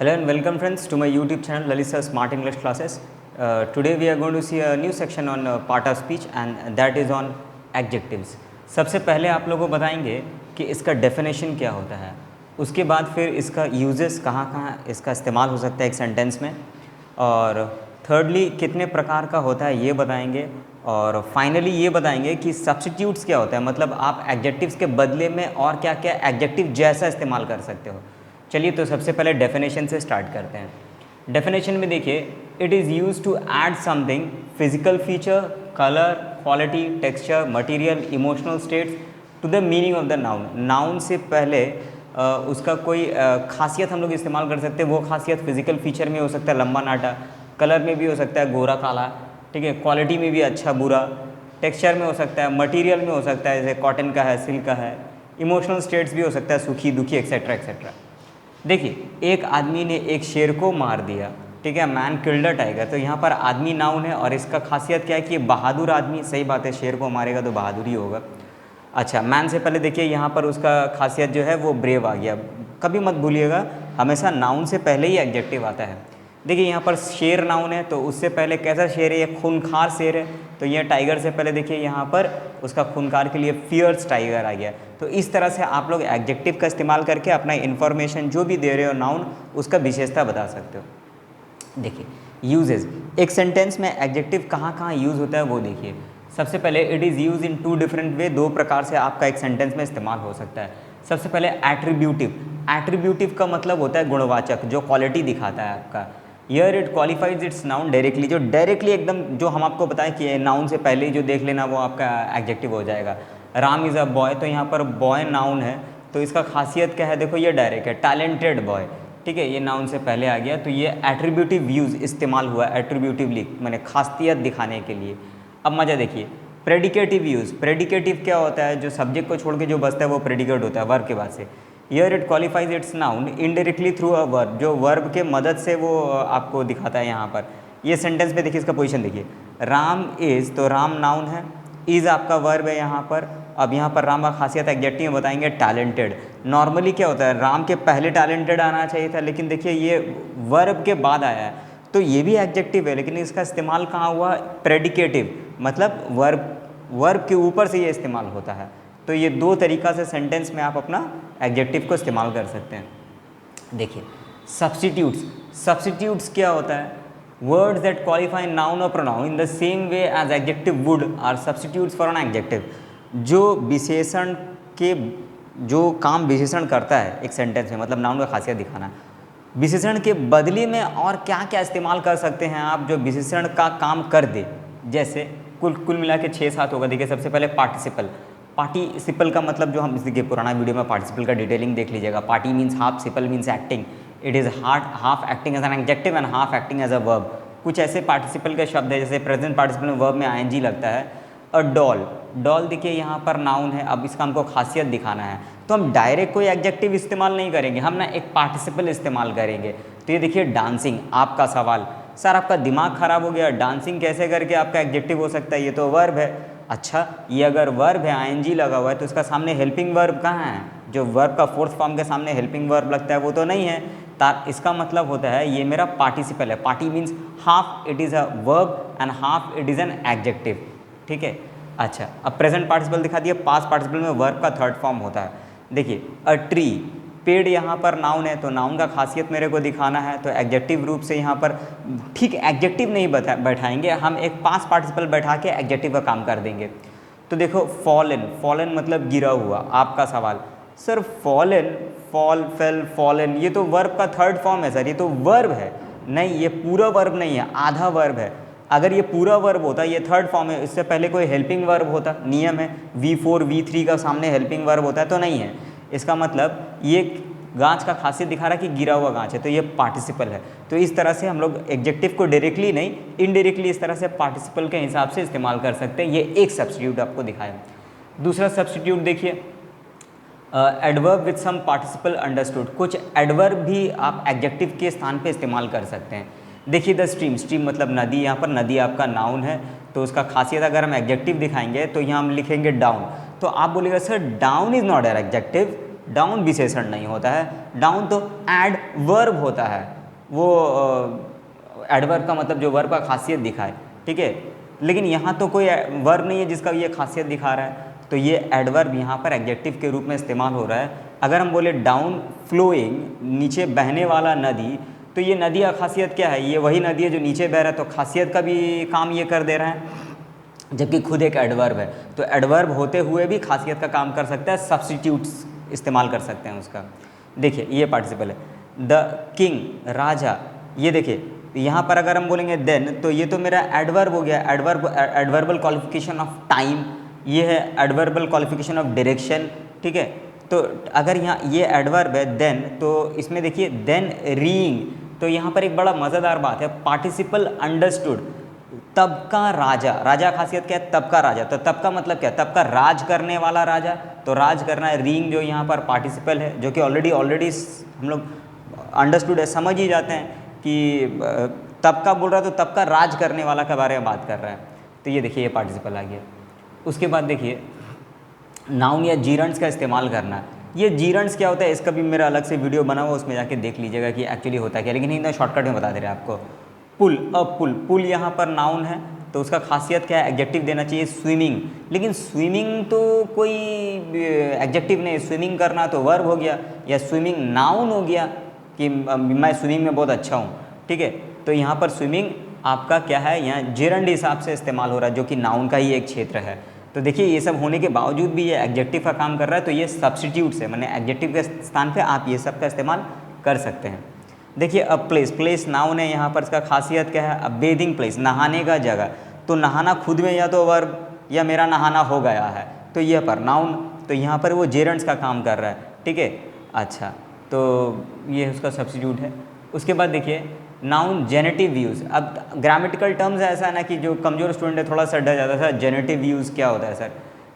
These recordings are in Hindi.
Hello and welcome friends to my YouTube channel Lalisa Smart English Classes. Today we are going to see a new section on part of speech and that is on adjectives. सबसे पहले आप लोगों को बताएंगे कि इसका डेफिनेशन क्या होता है, उसके बाद फिर इसका यूजेस कहाँ कहाँ इसका इस्तेमाल हो सकता है एक सेंटेंस में, और थर्डली कितने प्रकार का होता है ये बताएंगे, और फाइनली ये बताएंगे कि सब्स्टिट्यूट्स क्या होता है, मतलब आप एडजेक्टिव्स के बदले में और क्या क्या एडजेक्टिव जैसा इस्तेमाल कर सकते हो। चलिए तो सबसे पहले डेफिनेशन से स्टार्ट करते हैं। डेफिनेशन में देखिए, it is use to add something physical feature, colour, quality, texture, material, emotional states to the meaning of the noun. Noun से पहले उसका कोई खासियत हम लोग इस्तेमाल कर सकते हैं। वो खासियत फिजिकल फीचर में हो सकता है लंबा नाटा, कलर में भी हो सकता है गोरा काला, ठीक है, क्वालिटी में भी अच्छा बुरा, टेक्सचर में हो सकता है, मटेरियल में हो सकता है जैसे कॉटन का है, सिल्क का है, इमोशनल स्टेट्स भी हो सकता है सुखी दुखी एक्सेट्रा एक्सेट्रा। देखिए, एक आदमी ने एक शेर को मार दिया, ठीक है, मैन किल्ड अ टाइगर, तो यहाँ पर आदमी नाउन है और इसका खासियत क्या है कि बहादुर आदमी, सही बात है, शेर को मारेगा तो बहादुर ही होगा। अच्छा, मैन से पहले देखिए यहाँ पर उसका खासियत जो है वो ब्रेव आ गया। कभी मत भूलिएगा, हमेशा नाउन से पहले ही एडजेक्टिव आता है। देखिए यहाँ पर शेर नाउन है तो उससे पहले कैसा शेर है, ये खूनखार शेर है, तो ये टाइगर से पहले देखिए यहाँ पर उसका खूनखार के लिए फियर्स टाइगर आ गया। तो इस तरह से आप लोग एडजेक्टिव का इस्तेमाल करके अपना इन्फॉर्मेशन जो भी दे रहे हो नाउन, उसका विशेषता बता सकते हो। देखिए यूजेस, एक सेंटेंस में एडजेक्टिव कहाँ कहाँ यूज़ होता है वो देखिए। सबसे पहले it is use in two different way, दो प्रकार से आपका एक सेंटेंस में इस्तेमाल हो सकता है। सबसे पहले एट्रीब्यूटिव। एट्रीब्यूटिव का मतलब होता है गुणवाचक, जो क्वालिटी दिखाता है आपका। Here it qualifies it's noun directly, जो डायरेक्टली एकदम जो हम आपको बताएं कि नाउन से पहले ही जो देख लेना वो आपका एडजेक्टिव हो जाएगा। राम इज़ अ बॉय, तो यहाँ पर बॉय नाउन है तो इसका खासियत क्या है, देखो ये डायरेक्ट है, टैलेंटेड बॉय, ठीक है, ये नाउन से पहले आ गया, तो ये एट्रीब्यूटिव यूज़ इस्तेमाल हुआ एट्रीब्यूटिवली, मैंने खासियत दिखाने के लिए। अब मज़ा देखिए, प्रेडिकेटिव यूज़। प्रेडिकेटिव क्या होता है, जो सब्जेक्ट को छोड़ के जो बचता है वो प्रेडिकेट होता है वर्ब के बाद से। Here it qualifies it's noun indirectly through a verb, जो वर्ब के मदद से वो आपको दिखाता है। यहाँ पर ये सेंटेंस में देखिए, इसका पोजीशन देखिए, राम इज़, तो राम नाउन है, इज़ आपका वर्ब है यहाँ पर। अब यहाँ पर राम का खासियत एग्जेक्टिव में बताएंगे टैलेंटेड। नॉर्मली क्या होता है, राम के पहले टैलेंटेड आना चाहिए था, लेकिन देखिए ये वर्ब के बाद आया है, तो ये भी एग्जेक्टिव है, लेकिन इसका इस्तेमाल कहाँ हुआ, प्रेडिकेटिव, मतलब वर्ब के ऊपर से ये इस्तेमाल होता है। तो ये दो तरीक़ा से सेंटेंस में आप अपना एडजेक्टिव को इस्तेमाल कर सकते हैं। देखिए सब्स्टिट्यूट्स। सब्स्टिट्यूट्स क्या होता है, वर्ड्स दैट क्वालिफाई नाउन और pronoun in the same way as adjective would are substitutes for an adjective. जो विशेषण के जो काम विशेषण करता है एक सेंटेंस में, मतलब नाउन का खासियत दिखाना, विशेषण के बदले में और क्या क्या इस्तेमाल कर सकते हैं आप जो विशेषण का काम कर दे। जैसे कुल मिला के 6-7 होगा। देखिए सबसे पहले पार्टिसिपल। पार्टिसिपल का मतलब जो हम देखिए पुराना वीडियो में पार्टिसिपल का डिटेलिंग देख लीजिएगा। Party means half, ciple means acting, it is half acting as an adjective and half acting as a verb. कुछ ऐसे पार्टिसिपल के शब्द है, जैसे प्रेजेंट पार्टिसिपल में वर्ब में आईएनजी लगता है। और डॉल, डॉल देखिए यहाँ पर नाउन है, अब इसका हमको खासियत दिखाना है तो हम डायरेक्ट कोई एडजेक्टिव इस्तेमाल नहीं करेंगे, हम ना एक पार्टिसिपल इस्तेमाल करेंगे। तो ये देखिए डांसिंग, आपका सवाल, सर आपका दिमाग खराब हो गया, डांसिंग कैसे करके आपका एडजेक्टिव हो सकता है, ये तो वर्ब है। अच्छा, ये अगर वर्ब है, आईएनजी लगा हुआ है, तो इसका सामने हेल्पिंग वर्ब कहाँ है, जो वर्ब का फोर्थ फॉर्म के सामने हेल्पिंग वर्ब लगता है वो तो नहीं है। इसका मतलब होता है ये मेरा पार्टिसिपल है। Party means half it is a verb and half it is an adjective, ठीक है। अच्छा, अब प्रेजेंट पार्टिसिपल दिखा दिया। पास्ट पार्टिसिपल में वर्ब का थर्ड फॉर्म होता है। देखिए अ ट्री, पेड़ यहाँ पर नाउन है, तो नाउन का खासियत मेरे को दिखाना है, तो एडजेक्टिव रूप से यहाँ पर ठीक एडजेक्टिव नहीं बैठाएंगे, हम एक पास्ट पार्टिसिपल बैठा के एडजेक्टिव का काम कर देंगे। तो देखो फॉलन, फॉलन मतलब गिरा हुआ। आपका सवाल, sir fallen, fall, fail, fallen, ये तो वर्ब का थर्ड फॉर्म है सर, ये तो वर्ब है। नहीं, ये पूरा वर्ब नहीं है, आधा वर्ब है। अगर ये पूरा वर्ब होता, ये थर्ड फॉर्म है, इससे पहले कोई हेल्पिंग वर्ब होता, नियम है V4 V3 का सामने हेल्पिंग वर्ब होता है, तो नहीं है। इसका मतलब ये गांच का खासियत दिखा रहा है कि गिरा हुआ गांच है, तो ये पार्टिसिपल है। तो इस तरह से हम लोग एडजेक्टिव को डायरेक्टली नहीं, इनडायरेक्टली इस तरह से पार्टिसिपल के हिसाब से इस्तेमाल कर सकते हैं। ये एक सब्स्टिट्यूट आपको दिखाया। दूसरा सब्स्टिट्यूट देखिए, adverb with some participle understood. कुछ एडवर्ब भी आप एडजेक्टिव के स्थान पे इस्तेमाल कर सकते हैं। देखिए द स्ट्रीम, स्ट्रीम मतलब नदी, यहाँ पर नदी आपका नाउन है, तो उसका खासियत अगर हम एडजेक्टिव दिखाएंगे तो यहाँ हम लिखेंगे डाउन। तो आप बोलेगा sir down is not an adjective, down विशेषण नहीं होता है, डाउन तो ऐड वर्ब होता है, वो एडवर्ब का मतलब जो वर्ब का खासियत दिखाए, ठीक है। लेकिन यहाँ तो कोई वर्ब नहीं है जिसका ये खासियत दिखा रहा है, तो ये एडवर्ब यहाँ पर एडजेक्टिव के रूप में इस्तेमाल हो रहा है। अगर हम बोले डाउन फ्लोइंग, नीचे बहने वाला नदी, तो ये नदी का खासियत क्या है, ये वही नदी है जो नीचे बह रहा है, तो खासियत का भी काम ये कर दे रहा है, जबकि खुद एक एडवर्ब है। तो एडवर्ब होते हुए भी खासियत का काम कर सकता है, सब्स्टिट्यूट्स इस्तेमाल कर सकते हैं उसका। देखिए ये पार्टिसिपल है, द किंग, राजा। ये देखिए यहाँ पर अगर हम बोलेंगे देन, तो ये तो मेरा एडवर्ब हो गया, एडवर्बल क्वालिफिकेशन ऑफ टाइम, ये है एडवर्बल क्वालिफिकेशन ऑफ डायरेक्शन, ठीक है। तो अगर यहाँ ये एडवर्ब है देन, तो इसमें देखिए देन रीइंग, तो यहाँ पर एक बड़ा मज़ेदार बात है, पार्टिसिपल अंडरस्टूड, तब का राजा। राजा खासियत क्या है, तब का राजा, तो तब का मतलब क्या, तब का राज करने वाला राजा, तो राज करना है। रीइंग जो यहाँ पर पार्टिसिपल है, जो कि ऑलरेडी हम लोग अंडरस्टूड है, समझ ही जाते हैं कि तब का बोल रहा है तो तब का राज करने वाला के बारे में बात कर रहा है। तो ये देखिए ये पार्टिसिपल आ गया। उसके बाद देखिए नाउन या जीरंड्स का इस्तेमाल करना। ये जीरंड्स क्या होता है, इसका भी मेरा अलग से वीडियो बना हुआ, उसमें जाके देख लीजिएगा कि एक्चुअली होता क्या, लेकिन एकदम शॉर्टकट में बता दे रहे हैं आपको। पुल, पुल यहाँ पर नाउन है, तो उसका खासियत क्या है, एडजेक्टिव देना चाहिए स्विमिंग। लेकिन स्विमिंग तो कोई एडजेक्टिव नहीं, स्विमिंग करना तो वर्ब हो गया, या स्विमिंग नाउन हो गया कि मैं स्विमिंग में बहुत अच्छा हूँ, ठीक है। तो यहाँ पर स्विमिंग आपका क्या है, यहाँ जेरंड हिसाब से इस्तेमाल हो रहा है, जो कि नाउन का ही एक क्षेत्र है। तो देखिए ये सब होने के बावजूद भी ये एडजेक्टिव का काम कर रहा है, तो ये सब्स्टिट्यूट है, मैंने एडजेक्टिव के स्थान पे आप ये सब का इस्तेमाल कर सकते हैं। देखिए अब प्लेस नाउन है, यहाँ पर इसका खासियत क्या है, अब बेदिंग प्लेस, नहाने का जगह, तो नहाना खुद में या तो वर्ब या मेरा नहाना हो गया है, तो यह पर नाउन, तो यहाँ पर वो जेरंड्स का काम कर रहा है, ठीक है। अच्छा, तो ये उसका सब्स्टिट्यूट है। उसके बाद देखिए नाउन जेनेटिव यूज़। अब ग्रामेटिकल टर्म्स ऐसा है ना कि जो कमज़ोर स्टूडेंट है थोड़ा सा डर जाता है, सर जेनेटिव यूज़ क्या होता है सर,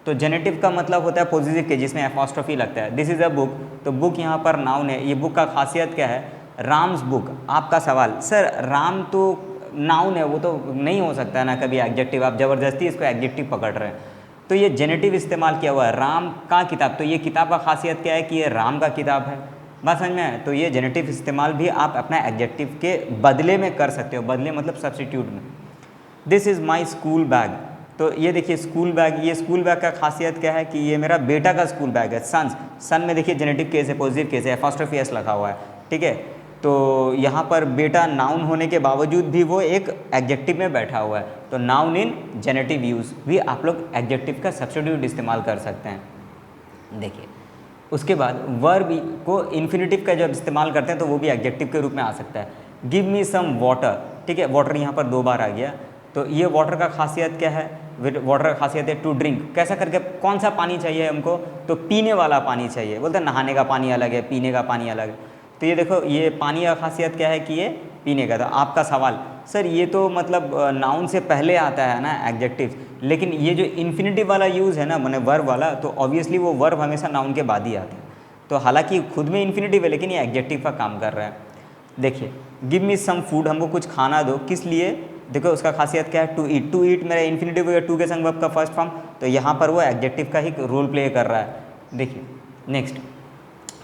तो जेनेटिव का मतलब होता है पॉजिटिव के, जिसमें एपॉस्ट्रोफी लगता है। दिस इज़ अ बुक, तो बुक यहाँ पर नाउन है। ये बुक का खासियत क्या है, राम्स बुक। आपका सवाल, सर राम तो नाउन है, वो तो नहीं हो सकता है ना कभी एडजेक्टिव, आप ज़बरदस्ती इसको एडजेक्टिव पकड़ रहे हैं। तो ये जेनेटिव इस्तेमाल किया हुआ है, राम का किताब, तो ये किताब का खासियत क्या है कि ये राम का किताब है, बात समझ में है। तो ये जेनेटिव इस्तेमाल भी आप अपना एडजेक्टिव के बदले में कर सकते हो, बदले मतलब सब्स्टिट्यूट में। This is my school bag, तो ये देखिए स्कूल बैग, ये स्कूल बैग का खासियत क्या है कि ये मेरा बेटा का स्कूल बैग है। सन में देखिए जेनेटिव केस है, पॉजिटिव केस है, एपॉस्ट्रोफी एस लगा हुआ है, ठीक है। तो यहाँ पर बेटा नाउन होने के बावजूद भी वो एक एडजेक्टिव में बैठा हुआ है, तो नाउन इन जेनेटिव यूज़ भी आप लोग एडजेक्टिव का सब्स्टिट्यूट इस्तेमाल कर सकते हैं। देखिए उसके बाद वर्ब को इन्फिनिटिव का जब इस्तेमाल करते हैं तो वो भी एडजेक्टिव के रूप में आ सकता है। गिव मी सम वाटर, ठीक है, वाटर यहाँ पर 2 बार आ गया। तो ये वाटर का खासियत क्या है, वाटर का खासियत है टू ड्रिंक, कैसा करके, कौन सा पानी चाहिए हमको, तो पीने वाला पानी चाहिए। बोलते हैं नहाने का पानी अलग है, पीने का पानी अलग है। तो ये देखो ये पानी का खासियत क्या है कि ये पीने का था। आपका सवाल, सर ये तो मतलब नाउन से पहले आता है ना एडजेक्टिव, लेकिन ये जो इन्फिनिटिव वाला यूज़ है ना, मैंने वर्ब वाला, तो ऑब्वियसली वो वर्ब हमेशा नाउन के बाद ही आता है। तो हालांकि खुद में इन्फिनिटिव है, लेकिन ये एडजेक्टिव का काम कर रहा है। देखिए गिव मी सम फूड, हमको कुछ खाना दो, किस लिए, देखो उसका खासियत क्या है, टू ईट। टू ईट मेरा इन्फिनिटिव हो गया, टू के संग वर्ब का फर्स्ट फॉर्म, तो यहाँ पर वो एडजेक्टिव का ही रोल प्ले कर रहा है। देखिए next,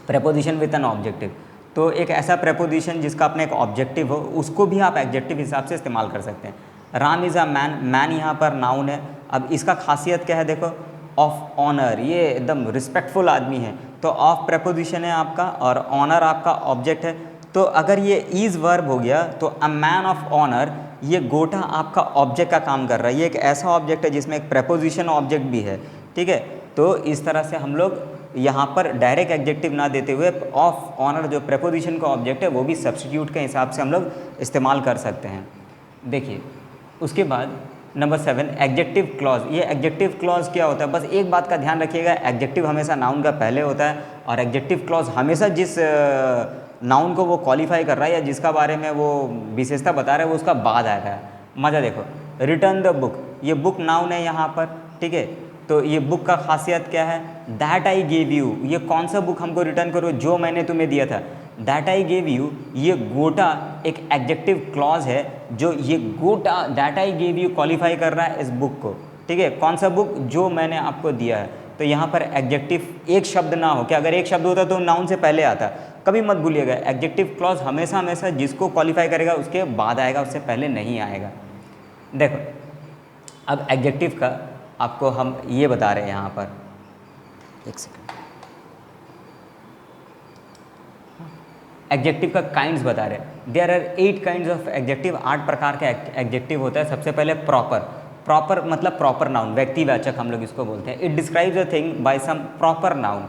preposition with an objective, तो एक ऐसा प्रेपोजिशन जिसका अपना एक ऑब्जेक्टिव हो, उसको भी आप एडजेक्टिव हिसाब से इस्तेमाल कर सकते हैं। Ram is a man, man यहाँ पर नाउन है। अब इसका खासियत क्या है, देखो ऑफ ऑनर, ये एकदम रिस्पेक्टफुल आदमी है, तो ऑफ प्रेपोजिशन है आपका और ऑनर आपका ऑब्जेक्ट है। तो अगर ये इज़ वर्ब हो गया तो अ मैन ऑफ ऑनर, ये गोटा आपका ऑब्जेक्ट का काम कर रहा है। ये एक ऐसा ऑब्जेक्ट है जिसमें एक प्रेपोजिशन ऑब्जेक्ट भी है, ठीक है। तो इस तरह से हम लोग यहाँ पर डायरेक्ट एडजेक्टिव ना देते हुए ऑफ ऑनर जो प्रेपोजिशन का ऑब्जेक्ट है वो भी सब्स्टिट्यूट के हिसाब से हम लोग इस्तेमाल कर सकते हैं। देखिए उसके बाद नंबर 7 एडजेक्टिव क्लॉज। ये एडजेक्टिव क्लॉज क्या होता है, बस एक बात का ध्यान रखिएगा, एडजेक्टिव हमेशा नाउन का पहले होता है और एडजेक्टिव क्लॉज हमेशा जिस नाउन को वो क्वालिफाई कर रहा है या जिसका बारे में वो विशेषता बता रहा है वो उसका बाद आता है। मज़ा देखो, रिटर्न द बुक, ये बुक नाउन है यहाँ पर, ठीक है। तो ये बुक का खासियत क्या है, दैट आई गेव यू, ये कौन सा बुक हमको रिटर्न करो, जो मैंने तुम्हें दिया था। दैट आई गेव यू, ये गोटा एक एडजेक्टिव क्लॉज है, जो ये गोटा that I gave you qualify कर रहा है इस बुक को, ठीक है। कौन सा बुक, जो मैंने आपको दिया है। तो यहाँ पर एडजेक्टिव एक शब्द ना हो, कि अगर एक शब्द होता तो नाउन से पहले आता, कभी मत भूलिएगा, एडजेक्टिव क्लॉज हमेशा हमेशा जिसको क्वालिफाई करेगा उसके बाद आएगा, उससे पहले नहीं आएगा। देखो अब एडजेक्टिव का आपको हम ये बता रहे हैं यहाँ पर, एक सेकंड, एडजेक्टिव का काइंड्स बता रहे हैं। There are 8 kinds of adjective, 8 प्रकार का एडजेक्टिव होता है। सबसे पहले प्रॉपर, प्रॉपर मतलब प्रॉपर नाउन, व्यक्तिवाचक हम लोग इसको बोलते हैं। It describes a thing by some proper noun.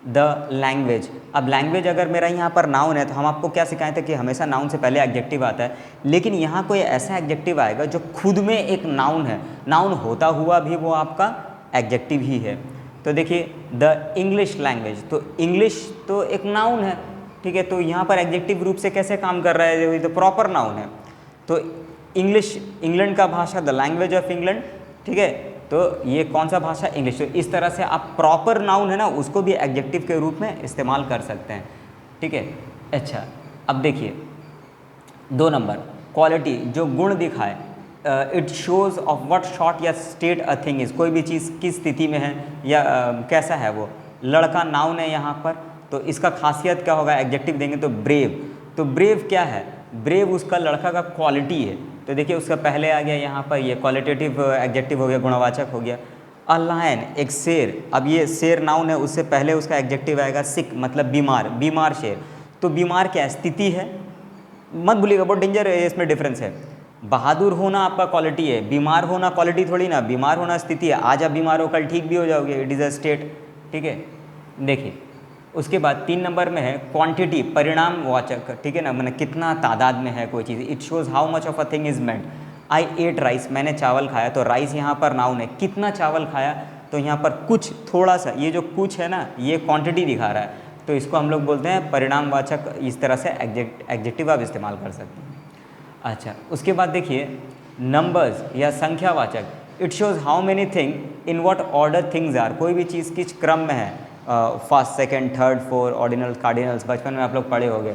The language, अब लैंग्वेज अगर मेरा यहाँ पर नाउन है तो हम आपको क्या सिखाए थे कि हमेशा नाउन से पहले एडजेक्टिव आता है, लेकिन यहाँ कोई ऐसा एडजेक्टिव आएगा जो खुद में एक नाउन है, नाउन होता हुआ भी वो आपका एडजेक्टिव ही है। तो देखिए द इंग्लिश लैंग्वेज, तो इंग्लिश तो एक नाउन है, ठीक है, तो यहाँ पर एडजेक्टिव रूप से कैसे काम कर रहा है, तो प्रॉपर नाउन है। तो इंग्लिश, इंग्लैंड का भाषा, द लैंग्वेज ऑफ इंग्लैंड, ठीक है, तो ये कौन सा भाषा, इंग्लिश। तो इस तरह से आप प्रॉपर नाउन है ना उसको भी एडजेक्टिव के रूप में इस्तेमाल कर सकते हैं, ठीक है। अच्छा अब देखिए 2 नंबर, क्वालिटी, जो गुण दिखाए, it shows of what short या स्टेट अ थिंग इज़, कोई भी चीज़ किस स्थिति में है या कैसा है वो। लड़का नाउन है यहाँ पर, तो इसका खासियत क्या होगा, एडजेक्टिव देंगे तो ब्रेव। तो ब्रेव क्या है, ब्रेव उसका लड़का का क्वालिटी है। तो देखिए उसका पहले आ गया यहाँ पर ये क्वालिटेटिव एडजेक्टिव हो गया, गुणवाचक हो गया। अ लायन, एक शेर, अब ये शेर नाउन है, उससे पहले उसका एडजेक्टिव आएगा सिक, मतलब बीमार, बीमार शेर। तो बीमार क्या स्थिति है, मत भूलिएगा, बहुत डेंजर है, इसमें डिफरेंस है। बहादुर होना आपका क्वालिटी है, बीमार होना क्वालिटी थोड़ी ना, बीमार होना स्थिति है, आज आप बीमार हो कल ठीक भी हो जाओगे, इट इज़ अ स्टेट, ठीक है। देखिए उसके बाद 3 नंबर में है क्वांटिटी, परिणामवाचक, ठीक है ना, मैंने कितना तादाद में है कोई चीज़। It shows how much of a thing is meant. I ate rice, मैंने चावल खाया, तो राइस यहाँ पर नाउन है, कितना चावल खाया, तो यहाँ पर कुछ, थोड़ा सा, ये जो कुछ है ना ये क्वांटिटी दिखा रहा है, तो इसको हम लोग बोलते हैं परिणामवाचक। इस तरह से एडजेक्टिव आप इस्तेमाल कर सकते हैं। अच्छा उसके बाद देखिए नंबर्स या संख्यावाचक, it shows how many thing in what order things are, कोई भी चीज़ किस क्रम में है, first second third fourth, ordinal cardinals, बचपन में आप लोग पढ़े होंगे,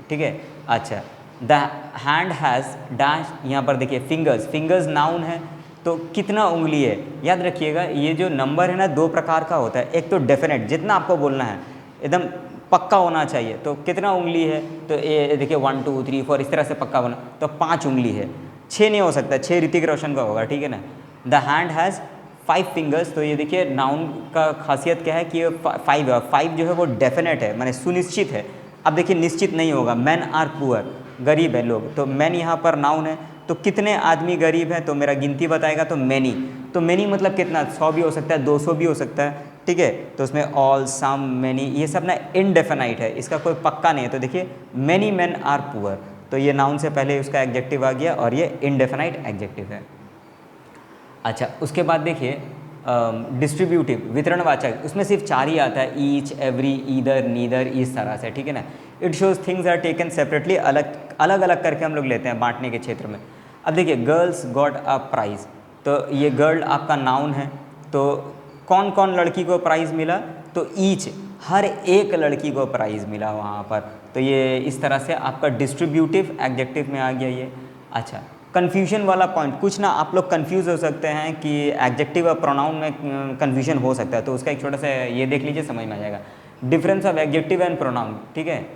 ठीक है। अच्छा द हैंड हैज़ डैश, यहाँ पर देखिए फिंगर्स, फिंगर्स नाउन है, तो कितना उंगली है। याद रखिएगा ये जो नंबर है ना 2 प्रकार का होता है, एक तो डेफिनेट, जितना आपको बोलना है एकदम पक्का होना चाहिए, तो कितना उंगली है, तो ये देखिए 1 2 3 4 इस तरह से पक्का बना, तो 5 उंगली है, 6 नहीं हो सकता, 6 ऋतिक रोशन का होगा, ठीक है ना। द हैंड हैज़ 5 फिंगर्स, तो ये देखिए नाउन का खासियत क्या है कि ये 5 है, 5 जो है वो डेफिनेट है, माने सुनिश्चित है। अब देखिए निश्चित नहीं होगा, मैन आर पुअर, गरीब है लोग, तो मैन यहाँ पर नाउन है, तो कितने आदमी गरीब हैं, तो मेरा गिनती बताएगा तो मैनी, तो मैनी मतलब कितना, 100 भी हो सकता है, 200 भी हो सकता है, ठीक है। तो उसमें ऑल, सम, मैनी, ये सब ना इनडेफिनाइट है, इसका कोई पक्का नहीं है। तो देखिए मैनी मैन आर पुअर, तो ये नाउन से पहले उसका एडजेक्टिव आ गया और ये इनडेफिनाइट एडजेक्टिव है। अच्छा उसके बाद देखिए डिस्ट्रीब्यूटिव, वितरणवाचक, उसमें सिर्फ 4 ही आता है, ईच, एवरी, ईदर, नीदर, इस तरह से, ठीक है ना। It shows things are taken separately, अलग अलग करके हम लोग लेते हैं बांटने के क्षेत्र में। अब देखिए गर्ल्स गॉट अ प्राइज़, तो ये गर्ल आपका नाउन है, तो कौन कौन लड़की को प्राइज़ मिला, तो ईच, हर एक लड़की को प्राइज़ मिला वहाँ पर, तो ये इस तरह से आपका डिस्ट्रीब्यूटिव एडजेक्टिव में आ गया ये। अच्छा कन्फ्यूजन वाला पॉइंट, कुछ ना आप लोग कंफ्यूज हो सकते हैं कि एडजेक्टिव और प्रोनाउन में कन्फ्यूजन हो सकता है, तो उसका एक छोटा सा ये देख लीजिए, समझ में आ जाएगा। Difference of adjective and pronoun, ठीक है।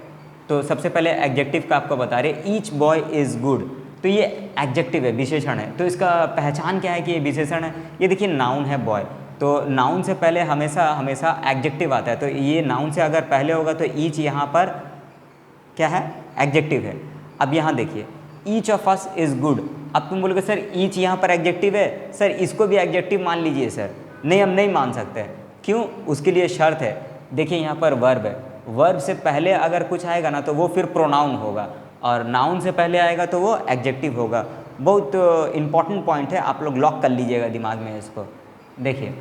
तो सबसे पहले एडजेक्टिव का आपको बता रहे, ईच बॉय इज़ गुड, तो ये एडजेक्टिव है, विशेषण है, तो इसका पहचान क्या है कि ये विशेषण है। ये देखिए नाउन है बॉय, तो नाउन से पहले हमेशा एडजेक्टिव आता है, तो ये नाउन से अगर पहले होगा तो ईच यहाँ पर क्या है, एडजेक्टिव है। अब यहाँ देखिए each of us is good, अब तुम बोलोगे सर ईच यहाँ पर एडजेक्टिव है, सर इसको भी एडजेक्टिव मान लीजिए। सर नहीं, हम नहीं मान सकते, क्यों, उसके लिए शर्त है। देखिए यहाँ पर वर्ब है, वर्ब से पहले अगर कुछ आएगा ना तो वो फिर प्रोनाउन होगा, और नाउन से पहले आएगा तो वो एडजेक्टिव होगा। बहुत इंपॉर्टेंट पॉइंट है, आप लोग लॉक कर लीजिएगा दिमाग में इसको। देखिए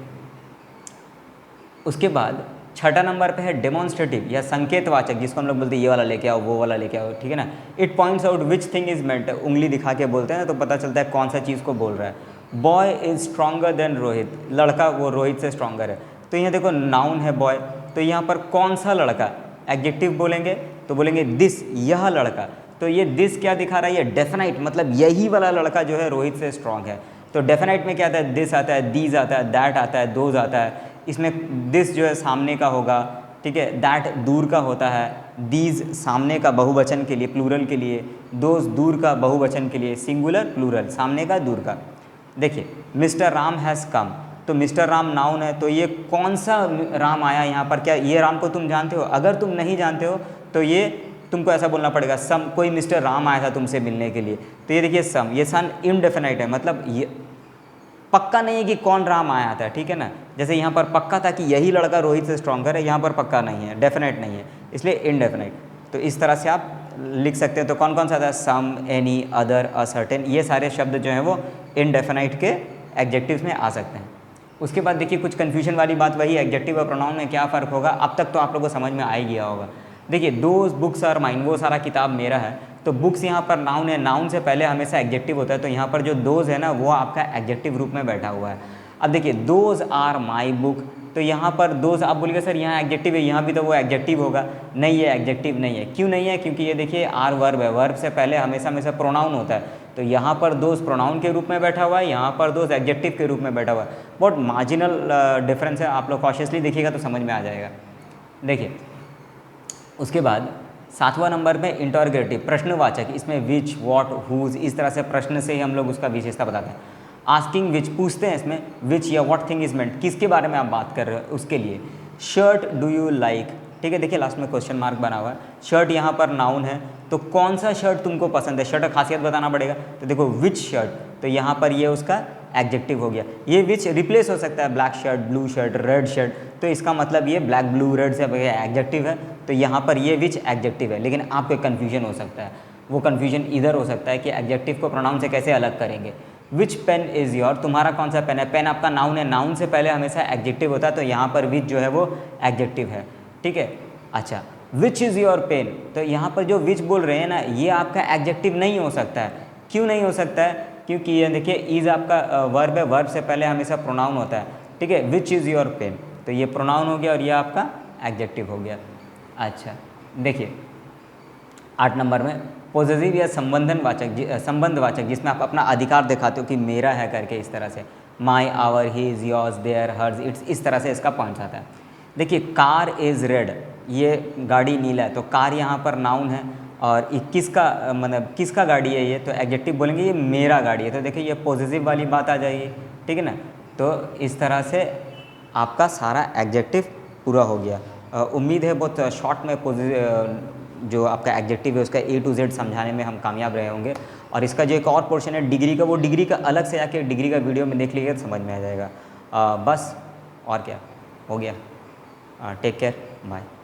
उसके बाद 6 नंबर पे है डेमोन्स्ट्रेटिव या संकेतवाचक, जिसको हम लोग बोलते हैं ये वाला लेके आओ, वो वाला लेके आओ, ठीक है ना। It points out which thing is meant, उंगली दिखा के बोलते हैं तो पता चलता है कौन सा चीज़ को बोल रहा है। Boy is stronger than Rohit, लड़का वो रोहित से स्ट्रॉन्गर है, तो यहाँ देखो नाउन है बॉय, तो यहाँ पर कौन सा लड़का, एडजेक्टिव बोलेंगे तो बोलेंगे दिस, यह लड़का, तो ये दिस क्या दिखा रहा है, ये डेफिनाइट, मतलब यही वाला लड़का जो है रोहित से स्ट्रॉन्ग है। तो डेफिनाइट में क्या आता है, दिस आता है, दीज आता है, दैट आता है, दोज आता है। इसमें दिस जो है सामने का होगा, ठीक है, दैट दूर का होता है, दीज सामने का बहुवचन के लिए, प्लूरल के लिए, दोज दूर का बहुवचन के लिए, सिंगुलर प्लूरल, सामने का दूर का। देखिए मिस्टर राम हैज़ कम, तो मिस्टर राम नाउन है, तो ये कौन सा राम आया यहाँ पर, क्या ये राम को तुम जानते हो? अगर तुम नहीं जानते हो तो ये तुमको ऐसा बोलना पड़ेगा, सम कोई मिस्टर राम आया था तुमसे मिलने के लिए। तो ये देखिए सम, ये सन इनडेफिनाइट है, मतलब ये पक्का नहीं है कि कौन राम आया था, ठीक है ना। जैसे यहाँ पर पक्का था कि यही लड़का रोहित से स्ट्रॉन्गर है, यहाँ पर पक्का नहीं है, डेफिनेट नहीं है, इसलिए इनडेफिनाइट। तो इस तरह से आप लिख सकते हैं। तो कौन कौन सा था? सम, एनी, अदर, असर्टेन, ये सारे शब्द जो हैं वो इनडेफिनाइट के एडजेक्टिव्स में आ सकते हैं। उसके बाद देखिए कुछ कन्फ्यूजन वाली बात वही, एडजेक्टिव और प्रोनाउन में क्या फ़र्क होगा, अब तक तो आप लोगों को समझ में आ ही गया होगा। देखिए दोज बुक्स आर माइन, वो सारा किताब मेरा है, तो बुक्स यहाँ पर नाउन है, नाउन से पहले हमेशा एडजेक्टिव होता है, तो यहाँ पर जो दोज है ना वो आपका एडजेक्टिव रूप में बैठा हुआ है। अब देखिए दोज आर माई बुक, तो यहाँ पर दोज आप बोलिए सर यहाँ एडजेक्टिव है, यहाँ भी तो वो एडजेक्टिव होगा, नहीं है एडजेक्टिव नहीं है। क्यों नहीं है? क्योंकि ये देखिए आर वर्ब है, वर्ब से पहले हमेशा प्रोनाउन होता है, तो यहाँ पर दोज प्रोनाउन के रूप में बैठा हुआ है, यहाँ पर दोज एडजेक्टिव के रूप में बैठा हुआ है। बहुत मार्जिनल डिफरेंस है, आप लोग कॉशियसली देखिएगा तो समझ में आ जाएगा। देखिए उसके बाद 7वां नंबर में इंटरोगेटिव, प्रश्नवाचक, इसमें विच, व्हाट, हुज, इस तरह से प्रश्न से ही हम लोग उसका विशेषता बताते हैं। आस्किंग विच, पूछते हैं इसमें विच या व्हाट थिंग इज मेंट, किसके बारे में आप बात कर रहे हो उसके लिए। शर्ट डू यू लाइक, ठीक है, देखिए लास्ट में क्वेश्चन मार्क बना हुआ है। शर्ट यहाँ पर नाउन है, तो कौन सा शर्ट तुमको पसंद है, शर्ट का खासियत बताना पड़ेगा, तो देखो विच शर्ट, तो यहाँ पर ये उसका एडजेक्टिव हो गया। ये विच रिप्लेस हो सकता है black shirt, blue shirt, red shirt, तो इसका मतलब ये ब्लैक, ब्लू, रेड से एडजेक्टिव है, तो यहाँ पर ये विच एडजेक्टिव है। लेकिन आपको कन्फ्यूजन हो सकता है, वो कन्फ्यूजन इधर हो सकता है कि एडजेक्टिव को प्रोनाउन से कैसे अलग करेंगे। विच पेन इज़ योर, तुम्हारा कौन सा पेन है, पेन आपका नाउन है, नाउन से पहले हमेशा एडजेक्टिव होता है, तो यहाँ पर विच जो है वो एडजेक्टिव है, ठीक है। अच्छा, विच इज़ योर पेन, तो यहाँ पर जो विच बोल रहे हैं ना ये आपका एडजेक्टिव नहीं हो सकता है। क्यों नहीं हो सकता है? क्योंकि ये देखिए इज़ आपका वर्ब है, वर्ब से पहले हमेशा प्रोनाउन होता है, ठीक है। विच इज़ योर पेन, तो ये प्रोनाउन हो गया और ये आपका एडजेक्टिव हो गया। अच्छा देखिए 8 नंबर में पॉजिटिव या संबंधवाचक, जिसमें आप अपना अधिकार दिखाते हो कि मेरा है करके, इस तरह से माई, आवर, हिज, योर्स, देयर, हर्ज, इट्स, इस तरह से इसका पॉइंट आता है। देखिए कार इज़ रेड, ये गाड़ी नीला है, तो कार यहाँ पर नाउन है और किसका मतलब किसका गाड़ी है ये, तो एडजेक्टिव बोलेंगे ये मेरा गाड़ी है, तो देखिए ये पॉजिटिव वाली बात आ जाएगी, ठीक है ना। तो इस तरह से आपका सारा एडजेक्टिव पूरा हो गया। उम्मीद है बहुत शॉर्ट में जो आपका एडजेक्टिव है उसका A to Z समझाने में हम कामयाब रहे होंगे। और इसका जो एक और पोर्शन है डिग्री का, वो डिग्री का अलग से आके डिग्री का वीडियो में देख लीजिएगा तो समझ में आ जाएगा। बस और क्या हो गया। Take care, bye.